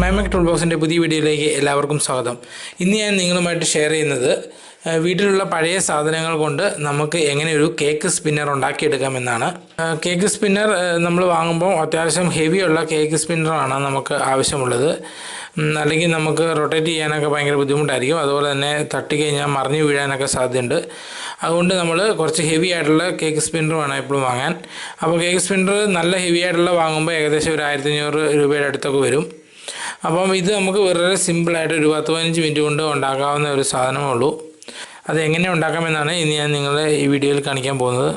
മൈമാക് tool ബോക്സിൻ്റെ പുതിയ വീഡിയോയിലേക്ക് എല്ലാവർക്കും സ്വാഗതം. ഇന്ന് ഞാൻ നിങ്ങളുമായിട്ട് ഷെയർ ചെയ്യുന്നത് വീട്ടിലുള്ള പഴയ സാധനങ്ങൾ കൊണ്ട് നമുക്ക് എങ്ങനെ ഒരു കേക്ക് സ്പിന്നർ ഉണ്ടാക്കിയെടുക്കാമെന്നാണ്. കേക്ക് സ്പിന്നർ നമ്മൾ വാങ്ങുമ്പോൾ അത്യാവശ്യം ഹെവിയുള്ള കേക്ക് സ്പിന്നറാണ് നമുക്ക് ആവശ്യമുള്ളത്. അല്ലെങ്കിൽ നമുക്ക് റൊട്ടേറ്റ് ചെയ്യാനൊക്കെ ഭയങ്കര ബുദ്ധിമുട്ടായിരിക്കും. അതുപോലെ തന്നെ തട്ടിക്കഴിഞ്ഞാൽ മറിഞ്ഞു വീഴാനൊക്കെ സാധ്യതയുണ്ട്. അതുകൊണ്ട് നമ്മൾ കുറച്ച് ഹെവി ആയിട്ടുള്ള കേക്ക് സ്പിന്നർ വേണം എപ്പോഴും വാങ്ങാൻ. അപ്പോൾ കേക്ക് സ്പിന്നർ നല്ല ഹെവി ആയിട്ടുള്ള വാങ്ങുമ്പോൾ ഏകദേശം ഒരു 1500 രൂപയുടെ അടുത്തൊക്കെ വരും. അപ്പം ഇത് നമുക്ക് വളരെ സിമ്പിളായിട്ട് ഒരു 10-15 മിനിറ്റ് കൊണ്ട് ഉണ്ടാക്കാവുന്ന ഒരു സാധനമേ ഉള്ളൂ. അത് എങ്ങനെ ഉണ്ടാക്കാമെന്നാണ് ഇനി ഞാൻ നിങ്ങളെ ഈ വീഡിയോയിൽ കാണിക്കാൻ പോകുന്നത്.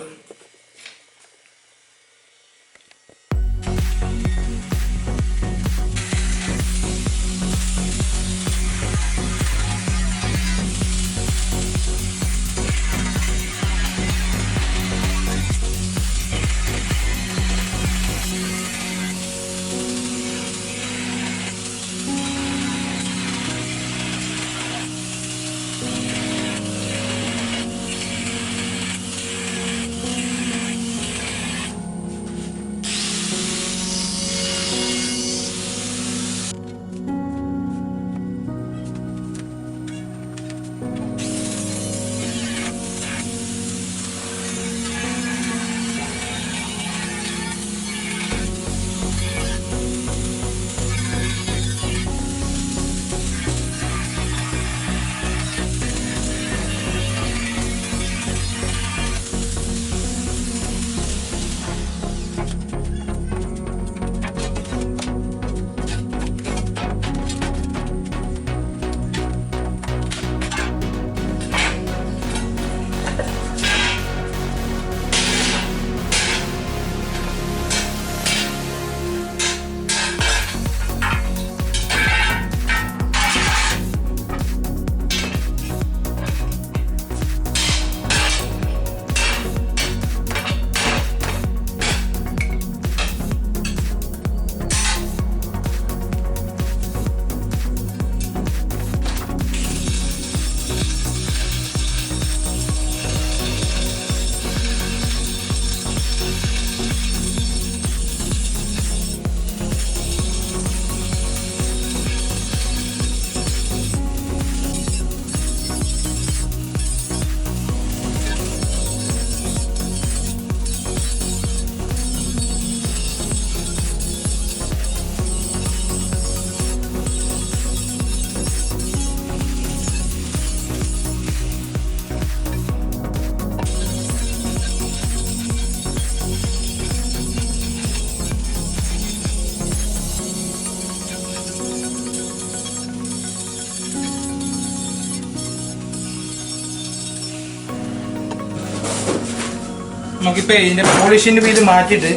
നമുക്കിപ്പോൾ ഇതിൻ്റെ പോളിഷിൻ്റെ ഇത് മാറ്റിയിട്ട്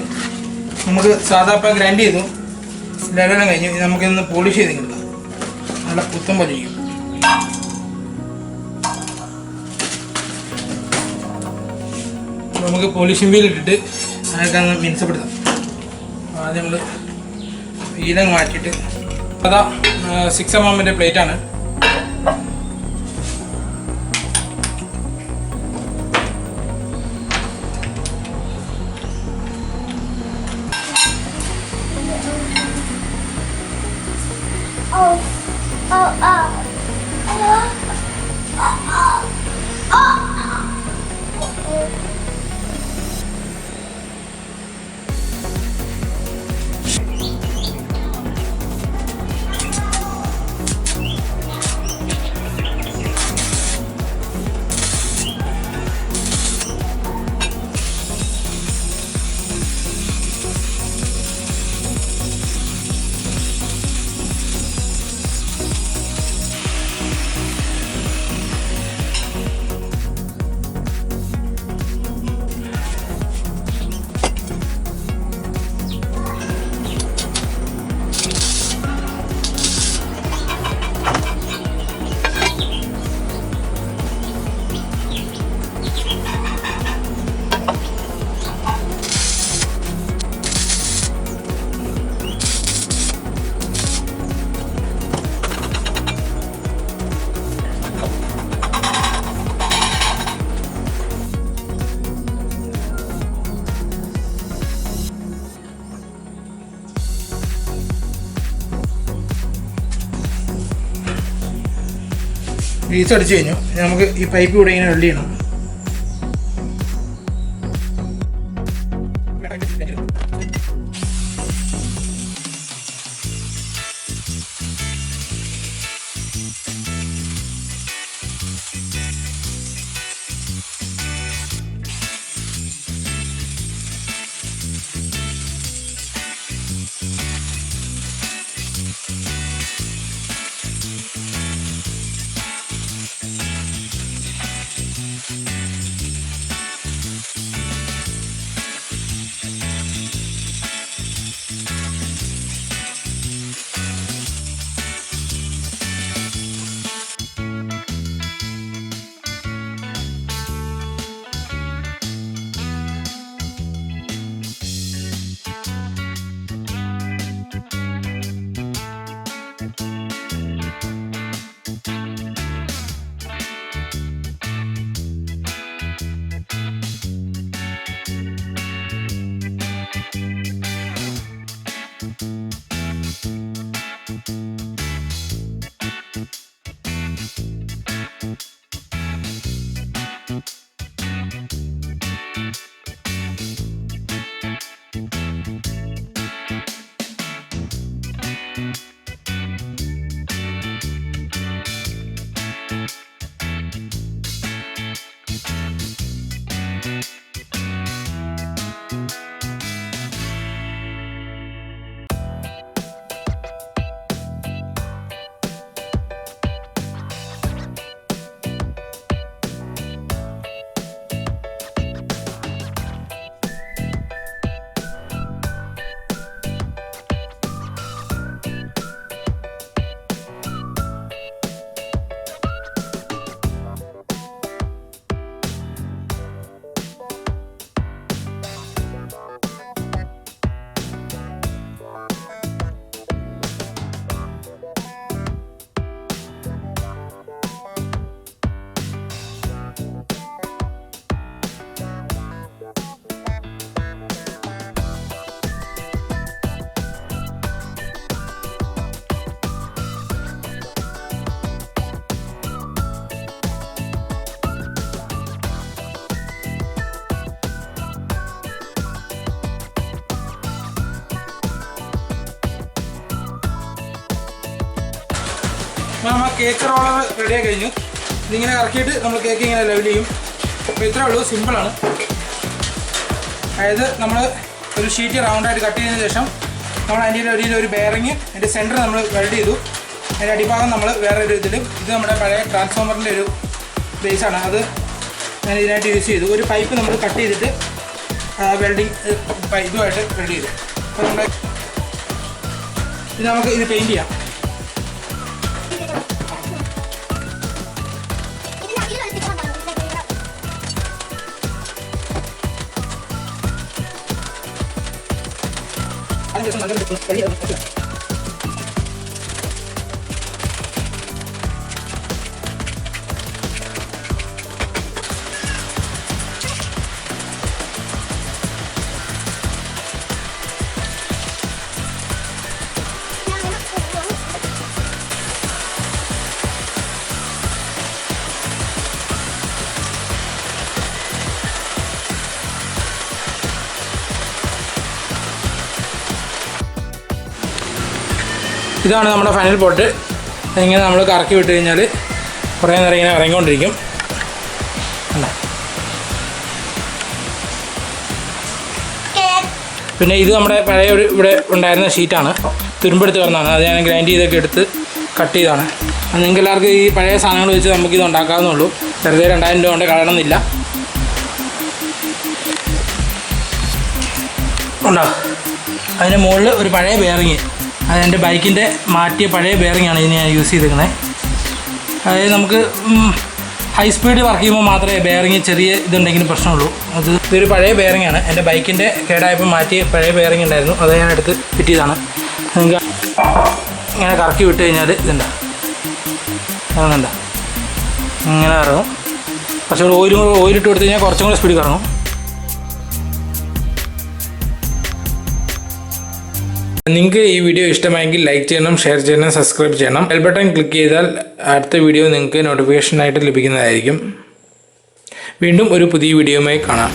നമുക്ക് സാധാ ഇപ്പം ഗ്രൈൻഡ് ചെയ്തു ലെവലും കഴിഞ്ഞു. നമുക്കിന്ന് പോളിഷ് ചെയ്ത് കിട്ടാം. നല്ല പുത്തം പോലെ ചെയ്യും. നമുക്ക് പോളിഷിംഗ് വീൽ ഇട്ടിട്ട് അതിനൊക്കെ ഒന്ന് മിനുസപ്പെടുത്താം. ആദ്യം നമ്മൾ വീലങ്ങ് മാറ്റിയിട്ട് അതാ 6mm പ്ലേറ്റാണ്. ഗ്രീസ് അടിച്ചു കഴിഞ്ഞു. നമുക്ക് ഈ പൈപ്പ് കൂടെ ഇങ്ങനെ വെൽഡ് ചെയ്യണം. നമ്മൾ കേക്ക് റോളർ റെഡി ആയി കഴിഞ്ഞു. ഇതിങ്ങനെ ഇറക്കിയിട്ട് നമ്മൾ കേക്ക് ഇങ്ങനെ ലെവൽ ചെയ്യും. അപ്പോൾ ഇത്രേ ഉള്ളൂ, സിമ്പിളാണ്. അതായത് നമ്മൾ ഒരു ഷീറ്റ് റൗണ്ടായിട്ട് കട്ട് ചെയ്തതിന് ശേഷം നമ്മൾ അതിൻ്റെ ഒരു ബെയറിങ് അതിൻ്റെ സെൻറ്റർ നമ്മൾ വെൽഡ് ചെയ്തു. അതിൻ്റെ അടിഭാഗം നമ്മൾ വേറെ ഒരു ഇതിലും, ഇത് നമ്മുടെ പഴയ ട്രാൻസ്ഫോമറിൻ്റെ ഒരു ബേസാണ്, അത് ഞാൻ ഇതിനായിട്ട് യൂസ് ചെയ്തു. ഒരു പൈപ്പ് നമ്മൾ കട്ട് ചെയ്തിട്ട് വെൽഡിങ് ഇതുമായിട്ട് വെൽഡ് ചെയ്തു. അപ്പോൾ നമ്മുടെ ഇത് നമുക്ക് ഇത് പെയിൻറ്റ് ചെയ്യാം. ഇതാണ് നമ്മുടെ ഫൈനൽ പോട്ട്. ഇങ്ങനെ നമ്മൾ കറക്കി വിട്ട് കഴിഞ്ഞാൽ കുറേ നേരം ഇങ്ങനെ ഇറങ്ങിക്കൊണ്ടിരിക്കും. പിന്നെ ഇത് നമ്മുടെ പഴയ ഒരു ഇവിടെ ഉണ്ടായിരുന്ന ഷീറ്റാണ്, തുരുമ്പെടുത്ത് കിടന്നതാണ്. അത് ഞാൻ ഗ്രൈൻഡ് ചെയ്തൊക്കെ എടുത്ത് കട്ട് ചെയ്താണ്. നിങ്ങൾക്ക് എല്ലാവർക്കും ഈ പഴയ സാധനങ്ങൾ വെച്ച് നമുക്കിത് ഉണ്ടാക്കാവുന്നുള്ളൂ. വെറുതെ 2000 രൂപ കൊണ്ട് കളയണമെന്നില്ല. ഉണ്ടോ? അതിൻ്റെ മുകളിൽ ഒരു പഴയ ബെയറിങ്, അതെൻ്റെ ബൈക്കിൻ്റെ മാറ്റിയ പഴയ ബെയറിങ്ങാണ് ഇതിന് ഞാൻ യൂസ് ചെയ്തിരിക്കുന്നത്. അതായത് നമുക്ക് ഹൈ സ്പീഡ് വർക്ക് ചെയ്യുമ്പോൾ മാത്രമേ ബെയറിങ് ചെറിയ ഇതുണ്ടെങ്കിലും പ്രശ്നമുള്ളൂ. ഇതൊരു പഴയ ബെയറിങ്ങാണ്, എൻ്റെ ബൈക്കിൻ്റെ കേടായപ്പോൾ മാറ്റിയ പഴയ ബെയറിങ് ഉണ്ടായിരുന്നു, അത് ഞാൻ എടുത്ത് ഫിറ്റ് ചെയ്താണ്. നിങ്ങൾക്ക് ഇങ്ങനെ കറക്കി വിട്ട് കഴിഞ്ഞാൽ ഇതുണ്ടോ, അങ്ങനെയുണ്ടോ, ഇങ്ങനെ ഇറങ്ങും. കുറച്ചും കൂടി ഓയിലിട്ട് കൊടുത്തു കഴിഞ്ഞാൽ കുറച്ചും കൂടി സ്പീഡിൽ ഇറങ്ങും. നിങ്ങൾക്ക് ഈ വീഡിയോ ഇഷ്ടമായെങ്കിൽ ലൈക്ക് ചെയ്യണം, ഷെയർ ചെയ്യണം, സബ്സ്ക്രൈബ് ചെയ്യണം. ബെൽ ബട്ടൺ ക്ലിക്ക് ചെയ്താൽ അടുത്ത വീഡിയോ നിങ്ങൾക്ക് നോട്ടിഫിക്കേഷനായിട്ട് ലഭിക്കുന്നതായിരിക്കും. വീണ്ടും ഒരു പുതിയ വീഡിയോയുമായി കാണാം.